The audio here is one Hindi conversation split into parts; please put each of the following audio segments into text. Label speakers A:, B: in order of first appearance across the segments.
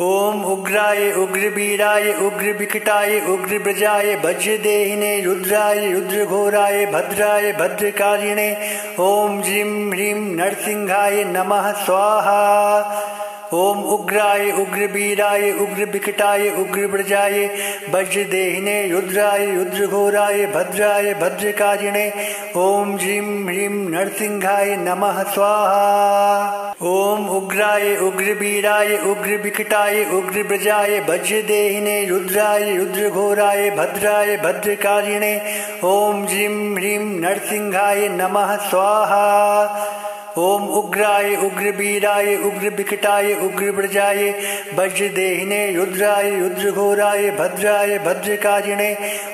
A: ओम उग्राय उग्रवीराय उग्रविकटाय उग्रव्रजाय वज्रदेहिने रुद्राय रुद्रघोराय भद्राय भद्रकारिणे ओम जीं ह्रीं नरसिंहाय नमः स्वाहा। ओम उग्राय उग्रवीराय उग्रविकटाय उग्रव्रजाय वज्रदेहिने रुद्राय रुद्रघोराय भद्राय भद्रकारिणे ओम जीं ह्रीं नरसिंहाय नमः स्वाहा। ओम उग्राय उग्रवीराय उग्रविकटाय उग्रव्रजाय वज्रदेहिने रुद्राय रुद्रघोराय भद्राय भद्रकारिणे ओम जीं ह्रीं नरसिंहाय नमः स्वाहा। ओम उग्राय उग्रवीराय उग्रविकटाय उग्रव्रजाय वज्रदेहिने रुद्राय रुद्रघोराय भद्राय भद्रकारिणे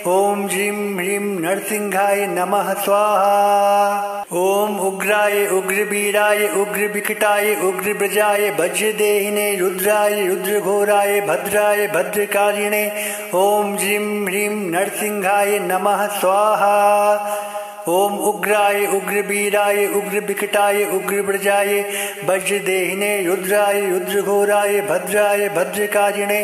A: ओम जीं ह्रीं नरसिंहाय नमः स्वाहा। ओम उग्राय उग्रवीराय उग्रविकटाय उग्रव्रजाय वज्रदेहिने रुद्राय रुद्रघोराय भद्राय भद्रकारिणे ओम जीं ह्रीं नरसिंहाय नमः स्वाहा। ओम उग्राय उग्रवीराय उग्रविकटाय उग्रव्रजाय वज्रदेहिने रुद्राय रुद्रघोराय भद्राय भद्रकारिणे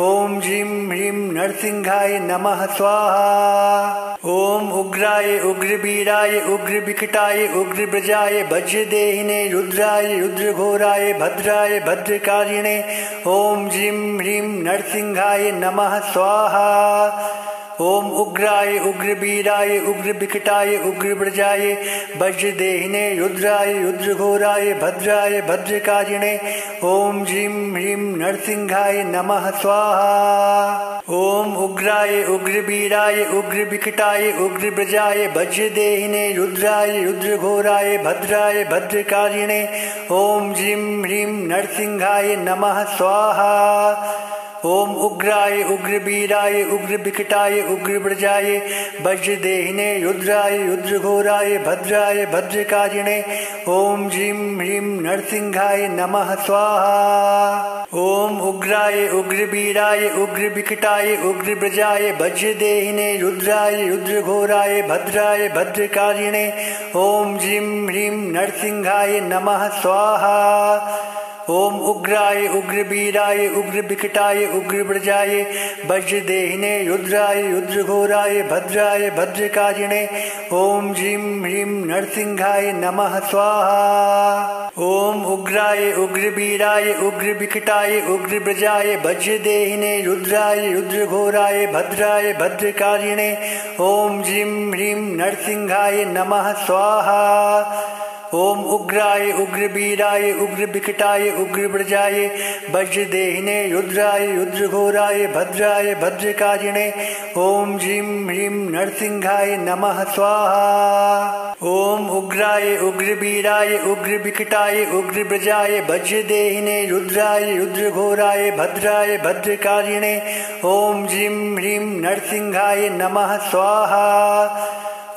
A: ओम जीं ह्रीं नरसिंहाय नमः स्वाहा। ओम उग्राय उग्रवीराय उग्रविकटाय उग्रव्रजाय वज्रदेहिने रुद्राय रुद्रघोराय भद्राय भद्रकारिणे ओम जीं ह्रीं नरसिंहाय नमः स्वाहा। ओम उग्राय उग्रवीराय उग्रविकटाय उग्रव्रजाय वज्रदेहिने रुद्राय रुद्रघोराय भद्राय भद्रकारिणे ओम जीं ह्रीं नरसिंहाय नमः स्वाहा। ओम उग्राय उग्रवीराय उग्रविकटाय उग्रव्रजाय वज्रदेहिने रुद्राय रुद्रघोराय भद्राय भद्रकारिणे ओम जीं ह्रीं नरसिंहाय नमः स्वाहा। ओम उग्राय उग्रवीराय उग्रविकटाय उग्रव्रजाय वज्रदेहिने रुद्राय रुद्रघोराय भद्राय भद्रकारिणे ओम जीं ह्रीं नरसिंहाय नमः स्वाहा। ओम उग्राय उग्रवीराय उग्रविकटाय उग्रव्रजाय वज्रदेहिने रुद्राय रुद्रघोराय भद्राय भद्रकारिणे ओम जीं ह्रीं नरसिंहाय नमः स्वाहा। ओम उग्राय उग्रवीराय उग्रविकटाय उग्रव्रजाय वज्रदेहिने रुद्राय रुद्रघोराय भद्राय भद्रकारिणे ओम जीं ह्रीं नरसिंहाय नमः स्वाहा। ओम उग्राय उग्रवीराय उग्रविकटाय उग्रव्रजाय वज्रदेहिने रुद्राय रुद्रघोराय भद्राय भद्रकारिणे ओम जीं ह्रीं नरसिंहाय नमः स्वाहा। ओम उग्राय उग्रवीराय उग्रविकटाय उग्रव्रजाय वज्रदेहिने रुद्राय रुद्रघोराय भद्राय भद्रकारिणे ओम जीं ह्रीं नरसिंहाय नमः स्वाहा। ओम उग्राय उग्रवीराय उग्रविकटाय उग्रव्रजाय वज्रदेहिने रुद्राय रुद्रघोराय भद्राय भद्रकारिणे ओम जीं ह्रीं नरसिंहाय नमः स्वाहा।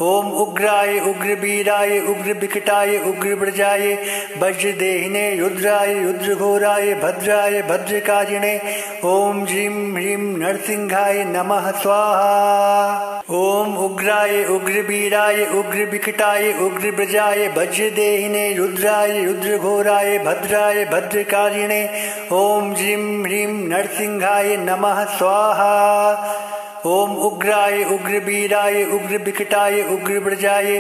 A: ओम उग्राय उग्रवीराय उग्रविकटाय उग्रव्रजाय वज्रदेहिने रुद्राय रुद्रघोराय भद्राय भद्रकारिणे ओम जीं ह्रीं नरसिंहाय नमः स्वाहा। ओम उग्राय उग्रवीराय उग्रविकटाय उग्रव्रजाय वज्रदेहिने रुद्राय रुद्रघोराय भद्राय भद्रकारिणे ओम जीं ह्रीं नरसिंहाय नमः स्वाहा। ओम उग्राय उग्रवीराय उग्रविकटाय उग्रव्रजाय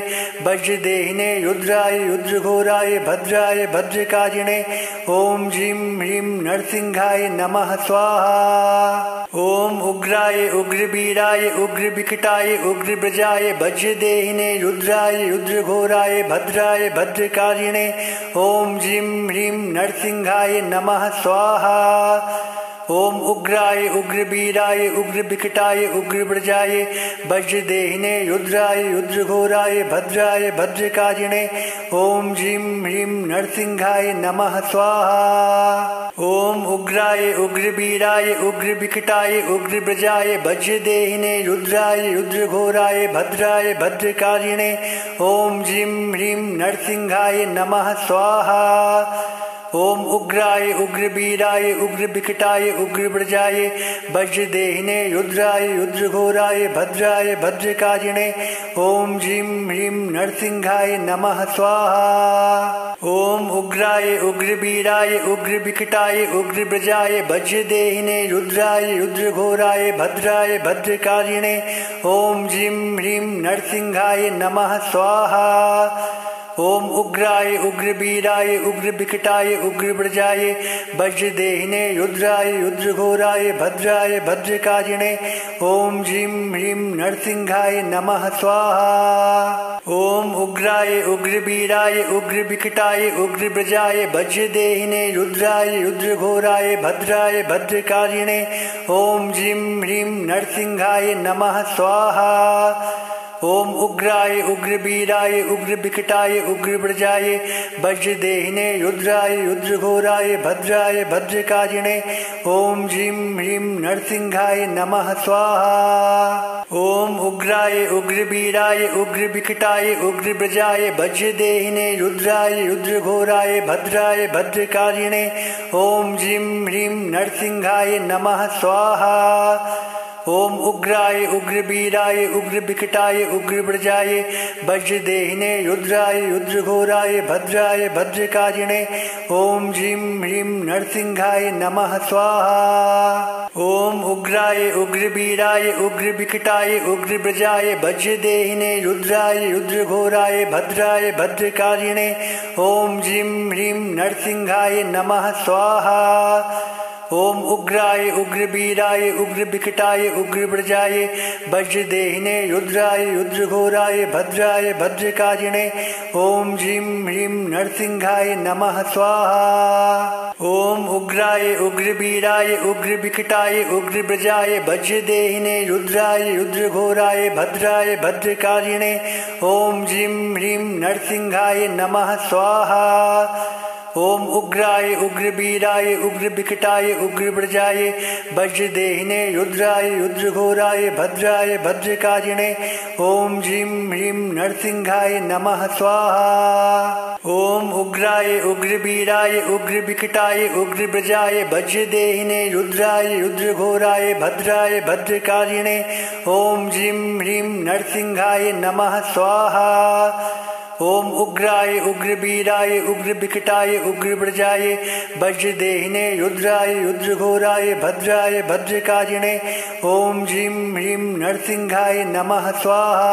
A: वज्रदेहिने रुद्राय रुद्रघोराय भद्राय भद्रकारिणे ओम जीं ह्रीं नरसिंहाय नमः स्वाहा। ओम उग्राय उग्रवीराय उग्रविकटाय उग्रव्रजाय वज्रदेहिने रुद्राय रुद्रघोराय भद्राय भद्रकारिणे ओम जीं ह्रीं नरसिंहाय नमः स्वाहा। ओम उग्राय उग्रवीराय उग्रविकटाय उग्रव्रजाय वज्रदेहिने रुद्राय रुद्रघोराय भद्राय भद्रकारिणे ओम जीं ह्रीं नरसिंहाय नमः स्वाहा। ओम उग्राय उग्रवीराय उग्रविकटाय उग्रव्रजाय वज्रदेहिने रुद्राय रुद्रघोराय भद्राय भद्रकारिणे ओम जीं ह्रीं नरसिंहाय नमः स्वाहा। ओम उग्राय उग्रवीराय उग्रविकटाय उग्रव्रजाय वज्रदेहिने रुद्राय रुद्रघोराय भद्राय भद्रकारिणे ओम जीं ह्रीं नरसिंहाय नमः स्वाहा। ओम उग्राय उग्रवीराय उग्रविकटाय उग्रव्रजाय वज्रदेहिने रुद्राय रुद्रघोराय भद्राय भद्रकारिणे ओम जीं ह्रीं नरसिंहाय नमः स्वाहा। ओम उग्राय उग्रवीराय उग्रविकटाय उग्रव्रजाय वज्रदेहिने रुद्राय रुद्रघोराय भद्राय भद्रकारिणे ओम जीं ह्रीं नरसिंहाय नमः स्वाहा। ओम उग्राय उग्रवीराय उग्रविकटाय उग्रव्रजाय वज्रदेहिने रुद्राय रुद्रघोराय भद्राय भद्रकारिणे ओम जीं ह्रीं नरसिंहाय नमः स्वाहा। ओम उग्राय उग्रवीराय उग्रविकटाय उग्रव्रजाय वज्रदेहिने रुद्राय रुद्रघोराय भद्राय भद्रकारिणे ओम जीं ह्रीं नरसिंहाय नमः स्वाहा। ओम उग्राय उग्रवीराय उग्रविकटाय उग्रव्रजाय वज्रदेहिने रुद्राय रुद्रघोराय भद्राय भद्रकारिणे ओम जीं ह्रीं नरसिंहाय नमः स्वाहा। ओम उग्राय उग्रवीराय उग्रविकटाय उग्रव्रजाय वज्रदेहिने रुद्राय रुद्रघोराय भद्राय भद्रकारिणे ओम जीं ह्रीं नरसिंहाय नमः स्वाहा। ओम उग्राय उग्रवीराय उग्रविकटाय उग्रव्रजाय वज्रदेहिने रुद्राय रुद्रघोराय भद्राय भद्रकारिणे ओम जीं ह्रीं नरसिंहाय नमः स्वाहा। ओम उग्राय उग्रवीराय उग्रविकटाय उग्रव्रजाय वज्रदेहिने रुद्राय रुद्रघोराय भद्राय भद्रकारिणे ओम जीं ह्रीं नरसिंहाय नमः स्वाहा। ओम उग्राय उग्रवीराय उग्रविकटाय उग्रव्रजाय वज्रदेहिने रुद्राय रुद्रघोराय भद्राय भद्रकारिणे ओम जीं ह्रीं नरसिंहाय नमः स्वाहा। ओम उग्राय उग्रवीराय उग्रविकटाय उग्रव्रजाय वज्रदेहिने रुद्राय रुद्रघोराय भद्राय भद्रकारिणे ओम जीं ह्रीं नरसिंहाय नमः स्वाहा। ओम उग्राय उग्रवीराय उग्रविकटाय उग्रव्रजाय वज्रदेहिने रुद्राय रुद्रघोराय भद्राय भद्रकारिणे ओम जीं ह्रीं नरसिंहाय नमः स्वाहा। ओम उग्राय उग्रवीराय उग्रविकटाय उग्रव्रजाय वज्रदेहिने रुद्राय रुद्रघोराय भद्राय भद्रकारिणे ओम जीं ह्रीं नरसिंहाय नमः स्वाहा।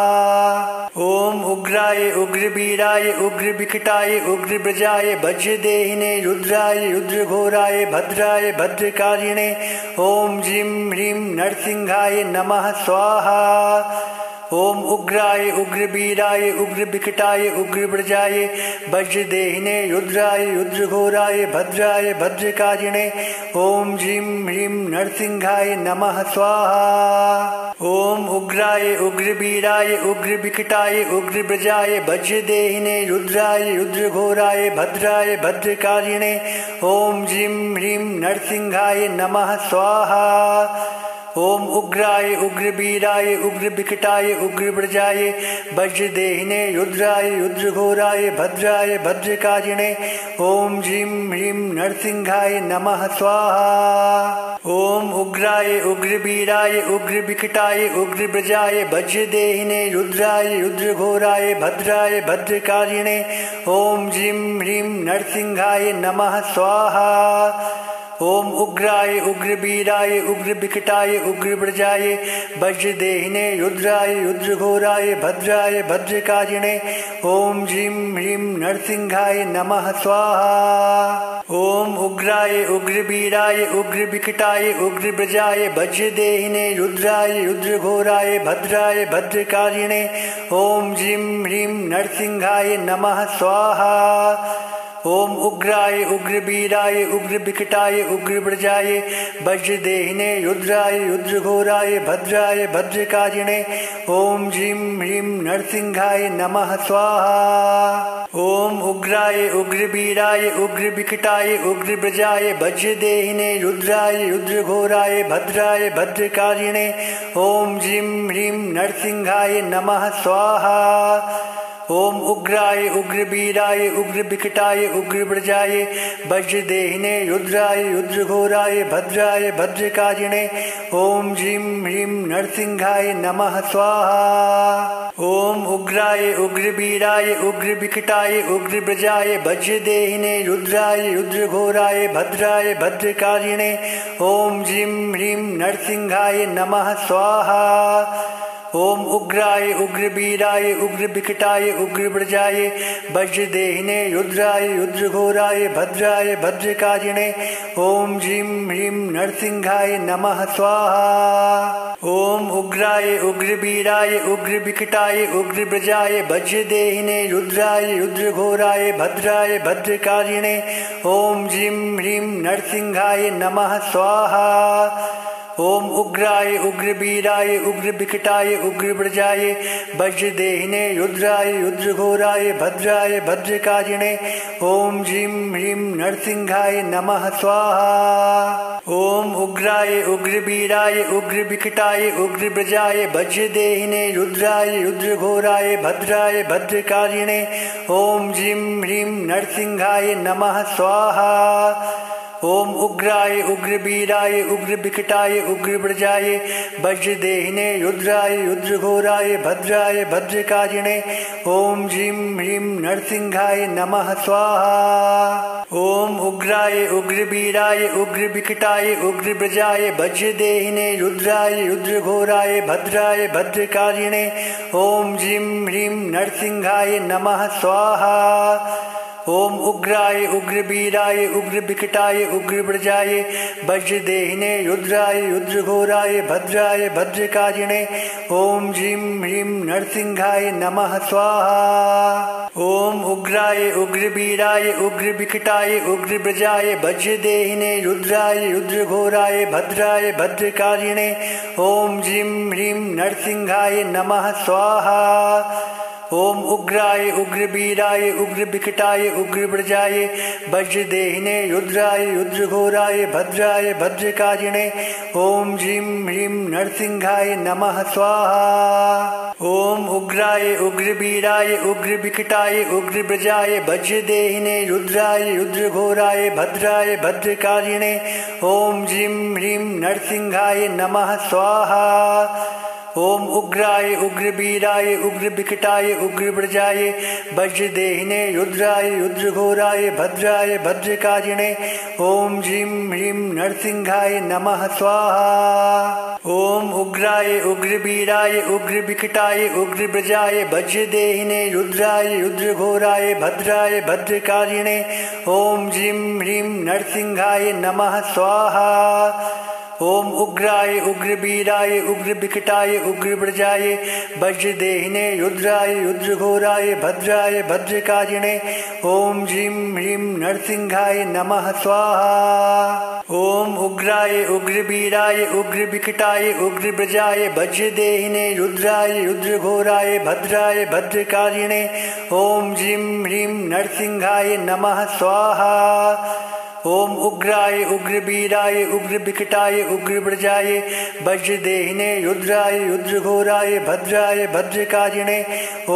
A: ओम उग्राय उग्रवीराय उग्रविकटाय उग्रव्रजाय वज्रदेहिने रुद्राय रुद्रघोराय भद्राय भद्रकारिणे ओम जीं ह्रीं नरसिंहाय नमः स्वाहा। ओम उग्राय उग्रवीराय उग्रविकटाय उग्रव्रजाय वज्रदेहिने रुद्राय रुद्रघोराय भद्राय भद्रकारिणे ओम जीं ह्रीं नरसिंहाय नमः स्वाहा। ओम उग्राय उग्रवीराय उग्रविकटाय उग्रव्रजाय वज्रदेहिने रुद्राय रुद्रघोराय भद्राय भद्रकारिणे ओम जीं ह्रीं नरसिंहाय नमः स्वाहा। ओम उग्राय उग्रवीराय उग्रविकटाय उग्रव्रजाय वज्रदेहिने रुद्राय रुद्रघोराय भद्राय भद्रकारिणे ओम जीं ह्रीं नरसिंहाय नमः स्वाहा। ओम उग्राय उग्रवीराय उग्रविकटाय उग्रव्रजाय वज्रदेहिने रुद्राय रुद्रघोराय भद्राय भद्रकारिणे ओम जीं ह्रीं नरसिंहाय नमः स्वाहा। ओम उग्राय उग्रवीराय उग्रविकटाय उग्रव्रजाय वज्रदेहिने रुद्राय रुद्रघोराय भद्राय भद्रकारिणे ओम जीं ह्रीं नरसिंहाय नमः स्वाहा। ओम उग्राय उग्रवीराय उग्रविकटाय उग्रव्रजाय वज्रदेहिने रुद्राय रुद्रघोराय भद्राय भद्रकारिणे ओम जीं ह्रीं नरसिंहाय नमः स्वाहा। ओम उग्राय उग्रवीराय उग्रविकटाय उग्रव्रजाय वज्रदेहिने रुद्राय रुद्रघोराय भद्राय भद्रकारिणे ओम जीं ह्रीं नरसिंहाय नमः स्वाहा। ओम उग्राय उग्रवीराय उग्रविकटाय उग्रव्रजाय वज्रदेहिने रुद्राय रुद्रघोराय भद्राय भद्रकारिणे ओम जीं ह्रीं नरसिंहाय नमः स्वाहा। ओम उग्राय उग्रवीराय उग्रविकटाय उग्रव्रजाय वज्रदेहिने रुद्राय रुद्रघोराय भद्राय भद्रकारिणे ओम ह्रीं ह्रीं नरसिंहाय नमः स्वाहा। ओम उग्राय उग्रवीराय उग्रविकटाय उग्रव्रजाय वज्रदेहिने रुद्राय रुद्रघोराय भद्राय भद्रकारिणे ओम ह्रीं ह्रीं नरसिंहाय नमः स्वाहा। ओम उग्राय उग्रवीराय उग्रविकटाय उग्रव्रजाय वज्रदेहिने रुद्राय रुद्रघोराय भद्राय भद्रकारिणे ओम ह्रीं ह्रीं नरसिंहाय नमः स्वाहा। ओम उग्राय उग्रवीराय उग्रविकटाय उग्रव्रजाय वज्रदेहिने रुद्राय रुद्रघोराय भद्राय भद्रकारिणे ओम ह्रीं ह्रीं नरसिंहाय नमः स्वाहा। ओम उग्राय उग्रवीराय उग्रविकटाय उग्रव्रजाय वज्रदेहिने रुद्राय रुद्रघोराय भद्राय भद्रकारिणे ओम ह्रीं ह्रीं नरसिंहाय नमः स्वाहा। ओम उग्राय उग्रवीराय उग्रविकटाय उग्रव्रजाय वज्रदेहिने रुद्राय रुद्रघोराय भद्राय भद्रकारिणे ओम ह्रीं ह्रीं नरसिंहाय नमः स्वाहा। ओम उग्राय उग्रवीराय उग्रविकटाय उग्रव्रजाय वज्रदेहिने रुद्राय रुद्रघोराय भद्राय भद्रकारिणे ओम ह्रीं ह्रीं नरसिंहाय नमः स्वाहा। ओम उग्राय उग्रवीराय उग्रविकटाय उग्रव्रजाय वज्रदेहिने रुद्राय रुद्रघोराय भद्राय भद्रकारिणे ओम ह्रीं ह्रीं नरसिंहाय नमः स्वाहा। ओम उग्राय उग्रवीराय उग्रविकटाय उग्रव्रजाय वज्रदेहिने रुद्राय रुद्रघोराय भद्राय भद्रकारिणे ओम ह्रीं ह्रीं नरसिंहाय नमः स्वाहा। ओम उग्राय उग्रवीराय उग्रविकटाय उग्रव्रजाय वज्रदेहिने रुद्राय रुद्रघोराय भद्राय भद्रकारिणे ओम ह्रीं ह्रीं नरसिंहाय नमः स्वाहा। ओम उग्राय उग्रवीराय उग्रविकटाय उग्रव्रजाय वज्रदेहिने रुद्राय रुद्रघोराय भद्राय भद्रकारिणे ओम ह्रीं ह्रीं नरसिंहाय नमः स्वाहा। ओम उग्राय उग्रवीराय उग्रविकटाय उग्रव्रजाय वज्रदेहिने रुद्राय रुद्रघोराय भद्राय भद्रकारिणे ओम ह्रीं ह्रीं नरसिंहाय नमः स्वाहा। ओम उग्राय उग्रवीराय उग्रविकटाय उग्रव्रजाय वज्रदेहिने रुद्राय रुद्रघोराय भद्राय भद्रकारिणे ओम ह्रीं ह्रीं नरसिंहाय नमः स्वाहा। ओम उग्राय उग्रवीराय उग्रविकटाय उग्रव्रजाय वज्रदेहिने रुद्राय रुद्रघोराय भद्राय भद्रकारिणे ओम ह्रीं ह्रीं नरसिंहाय नमः स्वाहा। ओम उग्राय उग्रवीराय उग्रविकटाय उग्रव्रजाय वज्रदेहिने रुद्राय रुद्रघोराय भद्राय भद्रकारिणे ओम ह्रीं ह्रीं नरसिंहाय नमः स्वाहा। ओम उग्राय उग्रवीराय उग्रविकटाय उग्रव्रजाय वज्रदेहिने रुद्राय रुद्रघोराय भद्राय भद्रकारिणे ओम ह्रीं ह्रीं नरसिंहाय नमः स्वाहा। ओम उग्राय उग्रवीराय उग्रविकटाय उग्रव्रजाय वज्रदेहिने रुद्राय रुद्रघोराय भद्राय भद्रकारिणे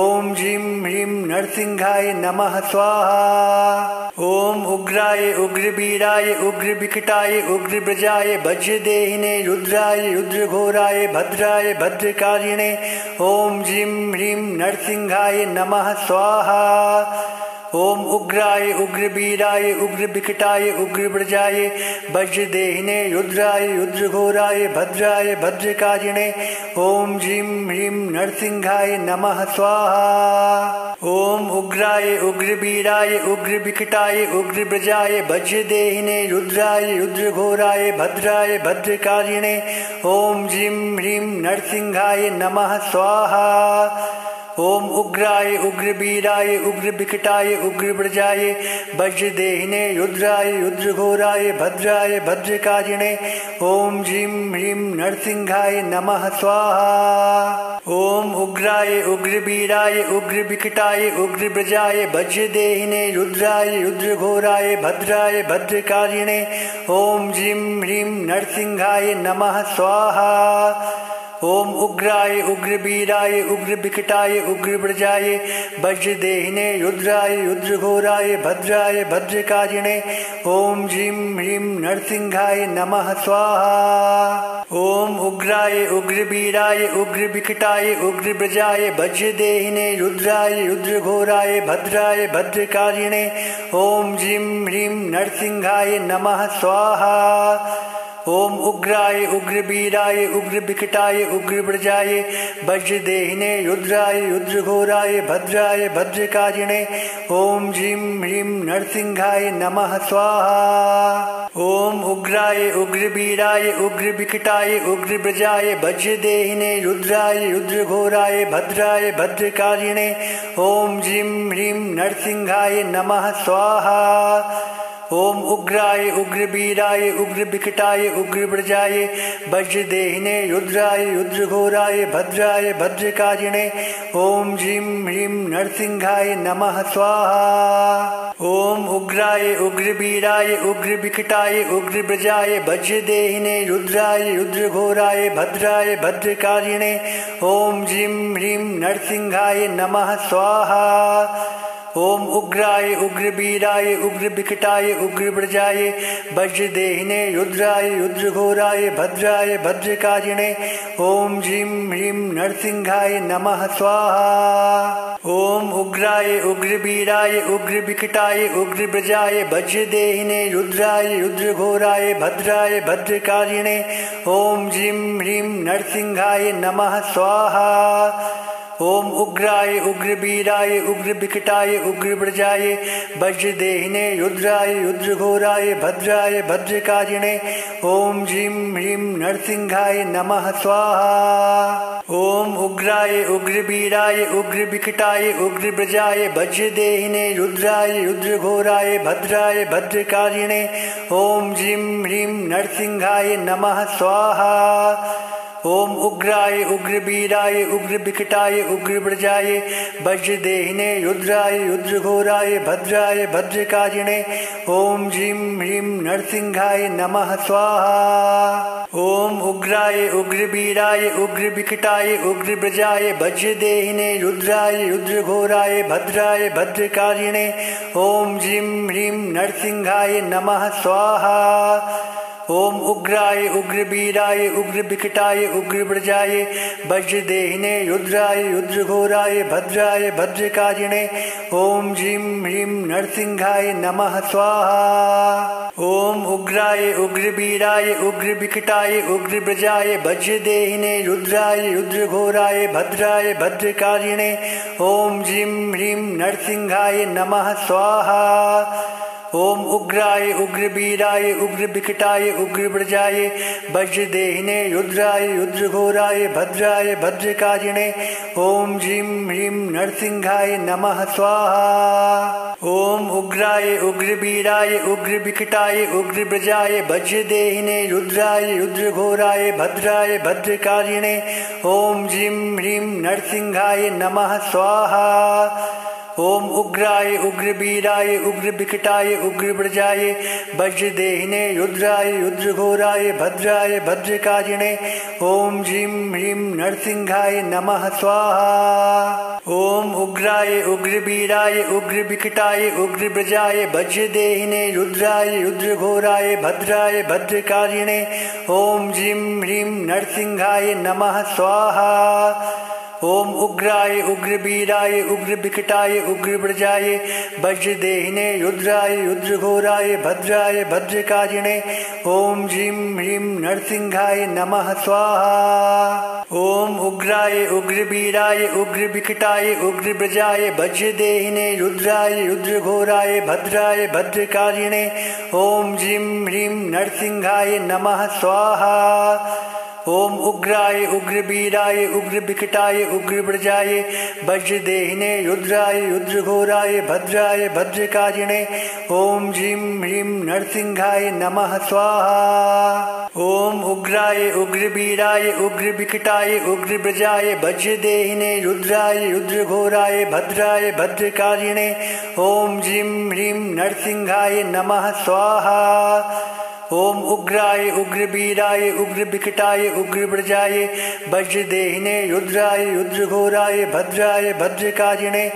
A: ओम ह्रीं ह्रीं नरसिंहाय नमः स्वाहा। ओम उग्राय उग्रवीराय उग्रविकटाय उग्रव्रजाय वज्रदेहिने रुद्राय रुद्रघोराय भद्राय भद्रकारिणे ओम ह्रीं ह्रीं नरसिंहाय नमः स्वाहा। ओम उग्राय उग्रवीराय उग्रविकटाय उग्रव्रजाय वज्रदेहिने रुद्राय रुद्रघोराय भद्राय भद्रकारिणे ओम ह्रीं ह्रीं नरसिंहाय नमः स्वाहा। ओम उग्राय उग्रवीराय उग्रविकटाय उग्रव्रजाय वज्रदेहिने रुद्राय रुद्रघोराय भद्राय भद्रकारिणे ओम ह्रीं ह्रीं नरसिंहाय नमः स्वाहा। ओम उग्राय उग्रवीराय उग्रविकटाय उग्रव्रजाय वज्रदेहिने रुद्राय रुद्रघोराय भद्राय भद्रकारिणे ओम ह्रीं ह्रीं नरसिंहाय नमः स्वाहा। ओम उग्राय उग्रवीराय उग्रविकटाय उग्रव्रजाय वज्रदेहिने रुद्राय रुद्रघोराय भद्राय भद्रकारिणे ओम ह्रीं ह्रीं नरसिंहाय नमः स्वाहा। ओम उग्राय उग्रवीराय उग्रविकटाय उग्रव्रजाय वज्रदेहिने रुद्राय रुद्रघोराय भद्राय भद्रकारिणे ओम ह्रीं ह्रीं नरसिंहाय नमः स्वाहा। ओम उग्राय उग्रवीराय उग्रविकटाय उग्रव्रजाय वज्रदेहिने रुद्राय रुद्रघोराय भद्राय भद्रकारिणे ओम ह्रीं ह्रीं नरसिंहाय नमः स्वाहा। ओम उग्राय उग्रवीराय उग्रविकटाय उग्रव्रजाय वज्रदेहिने रुद्राय रुद्रघोराय भद्राय भद्रकारिणे ओम ह्रीं ह्रीं नरसिंहाय नमः स्वाहा। ओम उग्राय उग्रवीराय उग्रविकटाय उग्रव्रजाय वज्रदेहिने रुद्राय रुद्रघोराय भद्राय भद्रकारिणे ओम ह्रीं ह्रीं नरसिंहाय नमः स्वाहा। ओम उग्राय उग्रवीराय उग्रविकटाय उग्रव्रजाय वज्रदेहिने रुद्राय रुद्रघोराय भद्राय भद्रकारिणे ओम ह्रीं ह्रीं नरसिंहाय नमः स्वाहा। ओम उग्राय उग्रवीराय उग्रविकटाय उग्रव्रजाय वज्रदेहिने रुद्राय रुद्रघोराय भद्राय भद्रकारिणे ओम ह्रीं ह्रीं नरसिंहाय नमः स्वाहा। ओम उग्राय उग्रवीराय उग्रविकटाय उग्रव्रजाय वज्रदेहिने रुद्राय रुद्रघोराय भद्राय भद्रकारिणे ओम ह्रीं ह्रीं नरसिंहाय नमः स्वाहा। ओम उग्राय उग्रवीराय उग्रविकटाय उग्रव्रजाय वज्रदेहिने रुद्राय रुद्रघोराय भद्राय भद्रकारिणे ओम ह्रीं ह्रीं नरसिंहाय नमः स्वाहा। ओम उग्राय उग्रवीराय उग्रविकटाय उग्रव्रजाय वज्रदेहिने रुद्राय रुद्रघोराय भद्राय भद्रकारिणे ओम ह्रीं ह्रीं नरसिंहाय नमः स्वाहा। ओम उग्राय उग्रवीराय उग्रविकटाय उग्रव्रजाय वज्रदेहिने रुद्राय रुद्रघोराय भद्राय भद्रकारिणे ओम ह्रीं ह्रीं नरसिंहाय नमः स्वाहा। ओम उग्राय उग्रवीराय उग्रविकटाय उग्रव्रजाय वज्रदेहिने रुद्राय रुद्रघोराय भद्राय भद्रकारिणे ओम ह्रीं ह्रीं नरसिंहाय नमः स्वाहा। ओम उग्राय उग्रवीराय उग्रविकटाय उग्रव्रजाय वज्रदेहिने रुद्राय रुद्रघोराय भद्राय भद्रकारिणे ओम ह्रीं ह्रीं नरसिंहाय नमः स्वाहा। ओम उग्राय उग्रवीराय उग्रविकटाय उग्रव्रजाय वज्रदेहिने रुद्राय रुद्रघोराय भद्राय भद्रकारिणे ओम ह्रीं ह्रीं नरसिंहाय नमः स्वाहा। ओम उग्राय उग्रवीराय उग्रविकटाय उग्रव्रजाय वज्रदेहिने रुद्राय रुद्रघोराय भद्राय भद्रकारिणे ओम ह्रीं ह्रीं नरसिंहाय नमः स्वाहा। ओम उग्राय उग्रवीराय उग्रविकटाय उग्रव्रजाय वज्रदेहिने रुद्राय रुद्रघोराय भद्राय भद्रकारिणे ओम ह्रीं ह्रीं नरसिंहाय नमः स्वाहा। ओम उग्राय उग्रवीराय उग्रविकटाय उग्रव्रजाय वज्रदेहिने रुद्राय रुद्रघोराय भद्राय भद्रकारिणे ओम ह्रीं ह्रीं नरसिंहाय नमः स्वाहा। ओम उग्राय उग्रवीराय उग्रविकटाय उग्रव्रजाय वज्रदेहिने रुद्राय रुद्रघोराय भद्राय भद्रकारिणे ओम ह्रीं ह्रीं नरसिंहाय नमः स्वाहा। ओम उग्राय उग्रवीराय उग्रविकटाय उग्रव्रजाय वज्रदेहिने रुद्राय रुद्रघोराय भद्राय भद्रकारिणे ओम ह्रीं ह्रीं नरसिंहाय नमः स्वाहा। ओम उग्राय उग्रवीराय उग्रविकटाय उग्रव्रजाय वज्रदेहिने रुद्राय रुद्रघोराय भद्राय भद्रकारिणे ओम ह्रीं ह्रीं नरसिंहाय नमः स्वाहा। ओम उग्राय उग्रवीराय उग्रविकटाय उग्रव्रजाय वज्रदेहिने रुद्राय रुद्रघोराय भद्राय भद्रकारिणे ओम ह्रीं ह्रीं नरसिंहाय नमः स्वाहा। ओम उग्राय उग्रवीराय उग्रविकटाय उग्रव्रजाय वज्रदेहिने रुद्राय रुद्रघोराय भद्राय भद्रकारिणे ओम ह्रीं ह्रीं नरसिंहाय नमः स्वाहा। ओम उग्राय उग्रवीराय उग्रविकटाय उग्रव्रजाय वज्रदेहिने रुद्राय रुद्रघोराय भद्राय भद्रकारिणे ओम ह्रीं ह्रीं नरसिंहाय नमः स्वाहा। ओम उग्राय उग्रवीराय उग्रविकटाय उग्रव्रजाय वज्रदेहिने रुद्राय रुद्रघोराय भद्राय भद्रकारिणे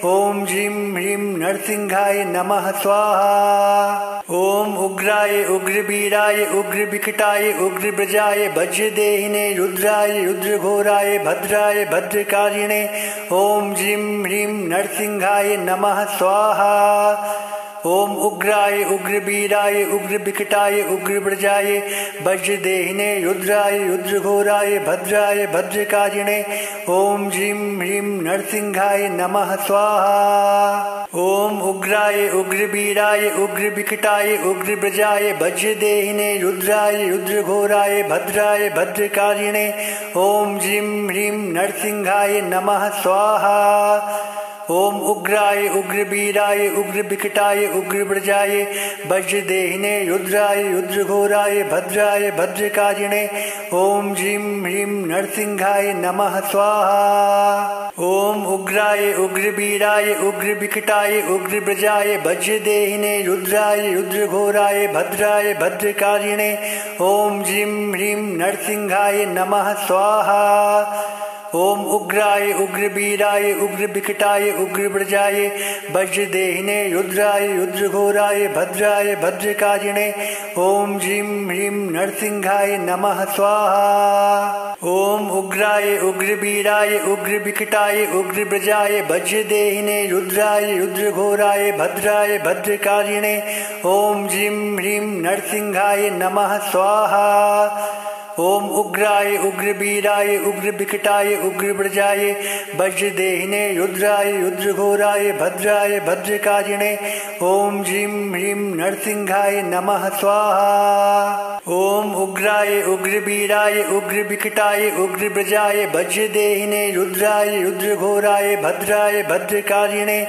A: ओम ह्रीं ह्रीं नरसिंहाय नमः स्वाहा। ओम उग्राय उग्रवीराय उग्रविकटाय उग्रव्रजाय वज्रदेहिने रुद्राय रुद्रघोराय भद्राय भद्रकारिणे ओम ह्रीं ह्रीं नरसिंहाय नमः स्वाहा। ओम उग्राय उग्रवीराय उग्रविकटाय उग्रव्रजाय वज्रदेहिने रुद्राय रुद्रघोराय भद्राय भद्रकारिणे ओम ह्रीं ह्रीं नरसिंहाय नमः स्वाहा। ओम उग्राय उग्रवीराय उग्रविकटाय उग्रव्रजाय वज्रदेहिने रुद्राय रुद्रघोराय भद्राय भद्रकारिणे ओम ह्रीं ह्रीं नरसिंहाय नमः स्वाहा। ओम उग्राय उग्रवीराय उग्रविकटाय उग्रव्रजाय वज्रदेहिने रुद्राय रुद्रघोराय भद्राय भद्रकारिणे ओम ह्रीं ह्रीं नरसिंहाय नमः स्वाहा। ओम उग्राय उग्रवीराय उग्रविकटाय उग्रव्रजाय वज्रदेहिने रुद्राय रुद्रघोराय भद्राय भद्रकारिणे ओम ह्रीं ह्रीं नरसिंहाय नमः स्वाहा। ओम उग्राय उग्रवीराय उग्रविकटाय उग्रव्रजाय वज्रदेहिने रुद्राय रुद्रघोराय भद्राय भद्रकारिणे ओम ह्रीं ह्रीं नरसिंहाय नमः स्वाहा। ओम उग्राय उग्रवीराय उग्रविकटाय उग्रव्रजाय वज्रदेहिने रुद्राय रुद्रघोराय भद्राय भद्रकारिणे ओम ह्रीं ह्रीं नरसिंहाय नमः स्वाहा। ओम उग्राय उग्रवीराय उग्रविकटाय उग्रव्रजाय वज्रदेहिने रुद्राय रुद्रघोराय भद्राय भद्रकारिणे ओम ह्रीं ह्रीं नरसिंहाय नमः स्वाहा। ओम उग्राय उग्रवीराय उग्रविकटाय उग्रव्रजाय वज्रदेहिने रुद्राय रुद्रघोराय भद्राय भद्रकारिणे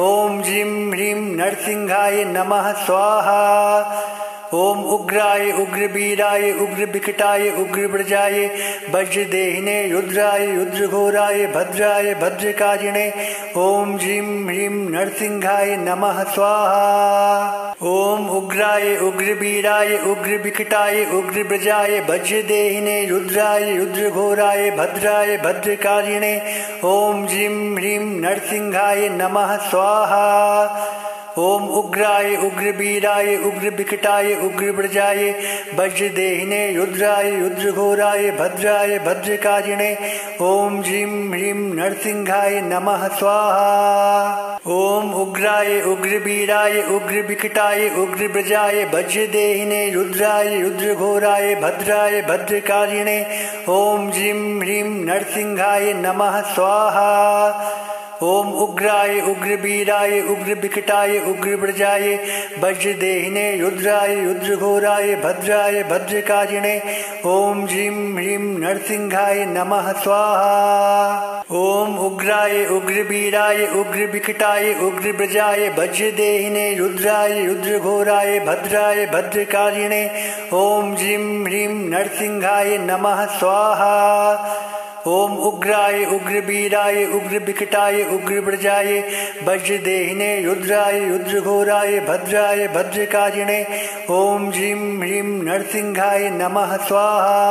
A: ओम ह्रीं ह्रीं नरसिंहाय नमः स्वाहा। ओम उग्राय उग्रवीराय उग्रविकटाय उग्रव्रजाय वज्रदेहिने रुद्राय रुद्रघोराय भद्राय भद्रकारिणे ओम ह्रीं ह्रीं नरसिंहाय नमः स्वाहा। ओम उग्राय उग्रवीराय उग्रविकटाय उग्रव्रजाय वज्रदेहिने रुद्राय रुद्रघोराय भद्राय भद्रकारिणे ओम ह्रीं ह्रीं नरसिंहाय नमः स्वाहा। ओम उग्राय उग्रवीराय उग्रविकटाय उग्रव्रजाय वज्रदेहिने रुद्राय रुद्रघोराय भद्राय भद्रकारिणे ओम ह्रीं ह्रीं नरसिंहाय नमः स्वाहा। ओम उग्राय उग्रवीराय उग्रविकटाय उग्रव्रजाय वज्रदेहिने रुद्राय रुद्रघोराय भद्राय भद्रकारिणे ओम ह्रीं ह्रीं नरसिंहाय नमः स्वाहा। ओम उग्राय उग्रवीराय उग्रविकटाय उग्रव्रजाय वज्रदेहिने रुद्राय रुद्रघोराय भद्राय भद्रकारिणे ओम ह्रीं ह्रीं नरसिंहाय नमः स्वाहा। ओम उग्राय उग्रवीराय उग्रविकटाय उग्रव्रजाय वज्रदेहिने रुद्राय रुद्रघोराय भद्राय भद्रकारिणे ओम ह्रीं ह्रीं नरसिंहाय नमः स्वाहा। ओम उग्राय उग्रवीराय उग्रविकटाय उग्रव्रजाय वज्रदेहिने रुद्राय रुद्रघोराय भद्राय भद्रकारिणे ओम ह्रीं ह्रीं नरसिंहाय नमः स्वाहा।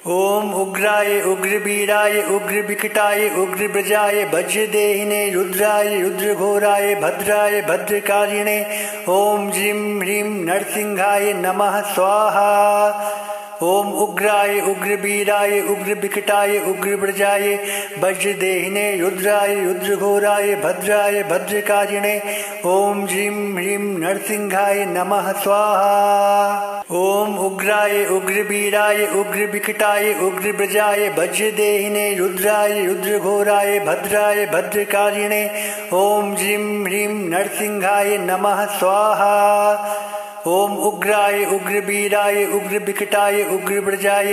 A: ओम उग्राय उग्रवीराय उग्रविकटाय उग्रव्रजाय वज्रदेहिने रुद्राय रुद्रघोराय भद्राय भद्रकारिणे ओम ह्रीं ह्रीं नरसिंहाय नमः स्वाहा। ओम उग्राय उग्रवीराय उग्रविकटाय उग्रव्रजाय वज्रदेहिने रुद्राय रुद्रघोराय भद्राय भद्रकारिणे ओम ह्रीं ह्रीं नरसिंहाय नमः स्वाहा। ओम उग्राय उग्रवीराय उग्रविकटाय उग्रव्रजाय वज्रदेहिने रुद्राय रुद्रघोराय भद्राय भद्रकारिणे ओम ह्रीं ह्रीं नरसिंहाय नमः स्वाहा। ओम उग्राय उग्रवीराय उग्रविकटाय उग्रव्रजाय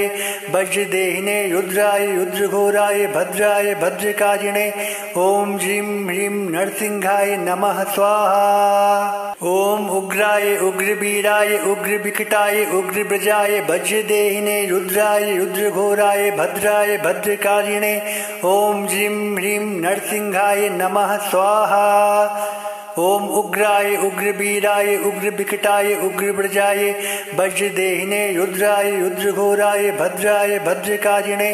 A: वज्रदेहिने रुद्राय रुद्रघोराय भद्राय भद्रकारिणे ओम ह्रीं ह्रीं नरसिंहाय नमः स्वाहा। ओम उग्राय उग्रवीराय उग्रविकटाय उग्रव्रजाय वज्रदेहिने रुद्राय रुद्रघोराय भद्राय भद्रकारिणे ओम ह्रीं ह्रीं नरसिंहाय नमः स्वाहा। ओम उग्राय उग्रवीराय उग्रविकटाय उग्रव्रजाय वज्रदेहिने रुद्राय रुद्रघोराय भद्राय भद्रकारिणे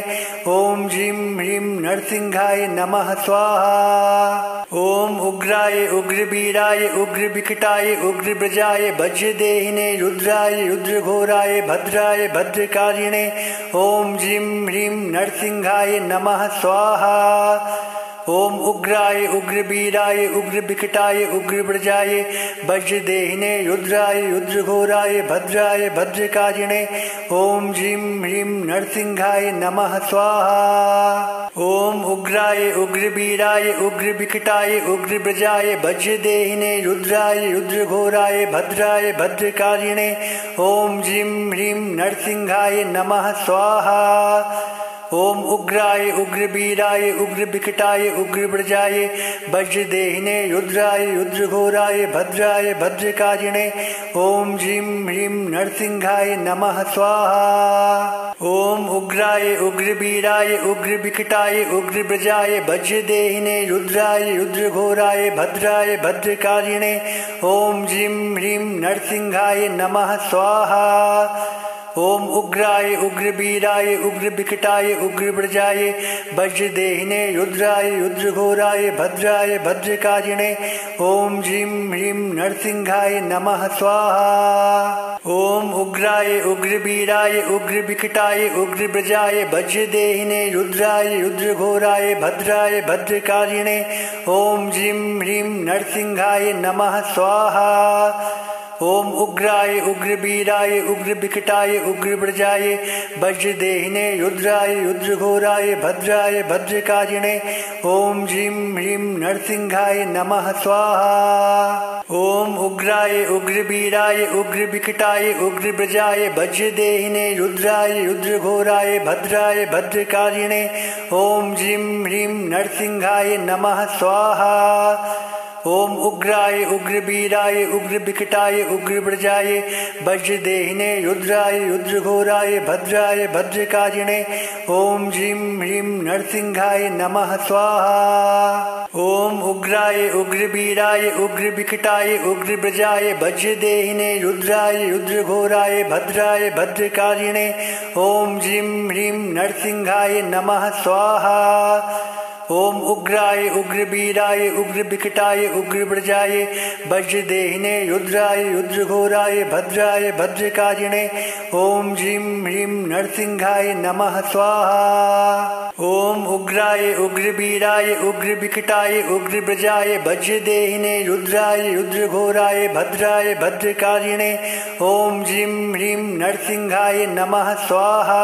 A: ओम ह्रीं ह्रीं नरसिंहाय नमः स्वाहा। ओम उग्राय उग्रवीराय उग्रविकटाय उग्रव्रजाय वज्रदेहिने रुद्राय रुद्रघोराय भद्राय भद्रकारिणे ओम ह्रीं ह्रीं नरसिंहाय नमः स्वाहा। ओम उग्राय उग्रवीराय उग्रविकटाय उग्रव्रजाय वज्रदेहिने रुद्राय रुद्रघोराय भद्राय भद्रकारिणे ओम ह्रीं ह्रीं नरसिंहाय नमः स्वाहा। ओम उग्राय उग्रवीराय उग्रविकटाय उग्रव्रजाय वज्रदेहिने रुद्राय रुद्रघोराय भद्राय भद्रकारिणे ओम ह्रीं ह्रीं नरसिंहाय नमः स्वाहा। ओम उग्राय उग्रवीराय उग्रविकटाय उग्रव्रजाय वज्रदेहिने रुद्राय रुद्रघोराय भद्राय भद्रकारिणे ओम ह्रीं ह्रीं नरसिंहाय नमः स्वाहा। ओम उग्राय उग्रवीराय उग्रविकटाय उग्रव्रजाय वज्रदेहिने रुद्राय रुद्रघोराय भद्राय भद्रकारिणे ओम ह्रीं ह्रीं नरसिंहाय नमः स्वाहा। ओम उग्राय उग्रवीराय उग्रविकटाय उग्रव्रजाय वज्रदेहिने रुद्राय रुद्रघोराय भद्राय भद्रकारिणे ओम ह्रीं ह्रीं नरसिंहाय नमः स्वाहा। ओम उग्राय उग्रवीराय उग्रविकटाय उग्रव्रजाय वज्रदेहिने रुद्राय रुद्रघोराय भद्राय भद्रकारिणे ओम ह्रीं ह्रीं नरसिंहाय नमः स्वाहा। ओम उग्राय उग्रवीराय उग्रविकटाय उग्रव्रजाय वज्रदेहिने रुद्राय रुद्रघोराय भद्राय भद्रकारिणे ओम ह्रीं ह्रीं नरसिंहाय नमः स्वाहा। ओम उग्राय उग्रवीराय उग्रविकटाय उग्रव्रजाय वज्रदेहिने रुद्राय रुद्रघोराय भद्राय भद्रकारिणे ओम ह्रीं ह्रीं नरसिंहाय नमः स्वाहा। ओम उग्राय उग्रवीराय उग्रविकटाय उग्रव्रजाय वज्रदेहिने रुद्राय रुद्रघोराय भद्राय भद्रकारिणे ओम ह्रीं ह्रीं नरसिंहाय नमः स्वाहा। ओम उग्राय उग्रवीराय उग्रविकटाय उग्रव्रजाय वज्रदेहिने रुद्राय रुद्रघोराय भद्राय भद्रकारिणे ओम ह्रीं ह्रीं नरसिंहाय नमः स्वाहा। ओम उग्राय उग्रवीराय उग्रविकटाय उग्रव्रजाय वज्रदेहिने रुद्राय रुद्रघोराय भद्राय भद्रकारिणे ओम ह्रीं ह्रीं नरसिंहाय नमः स्वाहा। ओम उग्राय उग्रवीराय उग्रविकटाय उग्रव्रजाय वज्रदेहिने रुद्राय रुद्रघोराय भद्राय भद्रकारिणे ओम ह्रीं ह्रीं नरसिंहाय नमः स्वाहा।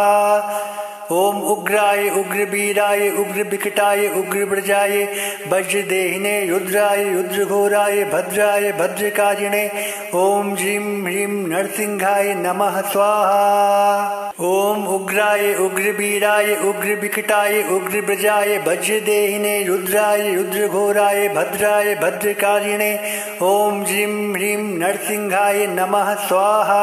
A: ओम उग्राय उग्रवीराय उग्रविकटाय उग्रव्रजाय वज्रदेहिने रुद्राय रुद्रघोराय भद्राय भद्रकारिणे ओम ह्रीं ह्रीं नरसिंहाय नमः स्वाहा। ओम उग्राय उग्रवीराय उग्रविकटाय उग्रव्रजाय वज्रदेहिने रुद्राय रुद्रघोराय भद्राय भद्रकारिणे ओम ह्रीं ह्रीं नरसिंहाय नमः स्वाहा।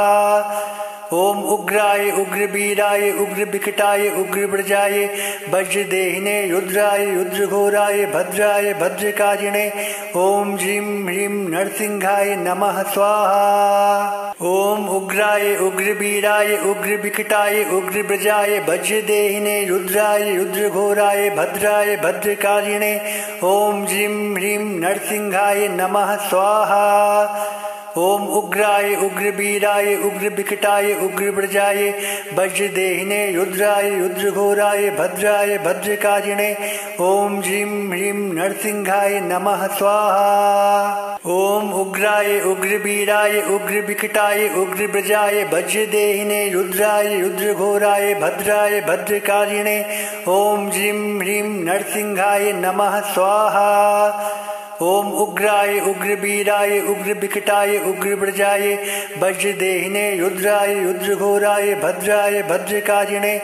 A: ओम उग्राय उग्रवीराय उग्रविकटाय उग्रव्रजाय वज्रदेहिने रुद्राय रुद्रघोराय भद्राय भद्रकारिणे ओम ह्रीं ह्रीं नरसिंहाय नमः स्वाहा। ओम उग्राय उग्रवीराय उग्रविकटाय उग्रव्रजाय वज्रदेहिने रुद्राय रुद्रघोराय भद्राय भद्रकारिणे ओम ह्रीं ह्रीं नरसिंहाय नमः स्वाहा। ओम उग्राय उग्रवीराय उग्रविकटाय उग्रव्रजाय वज्रदेहिने रुद्राय रुद्रघोराय भद्राय भद्रकारिणे ओम ह्रीं ह्रीं नरसिंहाय नमः स्वाहा। ओम उग्राय उग्रवीराय उग्रविकटाय उग्रव्रजाय वज्रदेहिने रुद्राय रुद्रघोराय भद्राय भद्रकारिणे ओम ह्रीं ह्रीं नरसिंहाय नमः स्वाहा। ओम उग्राय उग्रवीराय उग्रविकटाय उग्रव्रजाय वज्रदेहिने रुद्राय रुद्रघोराय भद्राय भद्रकारिणे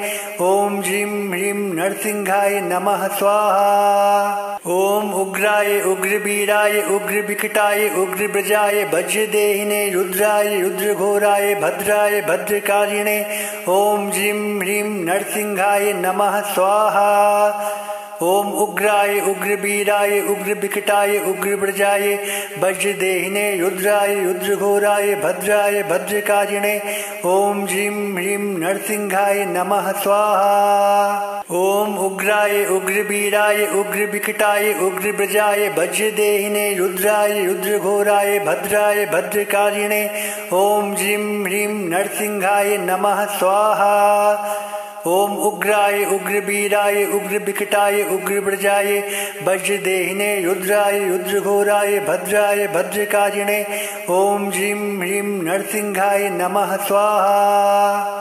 A: ओम ह्रीं ह्रीं नरसिंहाय नमः स्वाहा। ओम उग्राय उग्रवीराय उग्रविकटाय उग्रव्रजाय वज्रदेहिने रुद्राय रुद्रघोराय भद्राय भद्रकारिणे ओम ह्रीं ह्रीं नरसिंहाय नमः स्वाहा। ओम उग्राय उग्रवीराय उग्रविकटाय उग्रव्रजाय वज्रदेहिने रुद्राय रुद्रघोराय भद्राय भद्रकाजिने ओम ह्रीं ह्रीं नरसिंहाय नमः स्वाहा। ओम उग्राय उग्रवीराय उग्रविकटाय उग्रव्रजाय वज्रदेहिने रुद्राय रुद्रघोराय भद्राय भद्रकाजिने ओम ह्रीं ह्रीं नरसिंहाय नमः स्वाहा। ओम उग्राय उग्रवीराय उग्रविकटाय उग्रव्रजाय वज्रदेहिने रुद्राय रुद्रघोराय भद्राय भद्रकाजिने ओम ह्रीं ह्रीं नरसिंहाय नमः स्वाहा।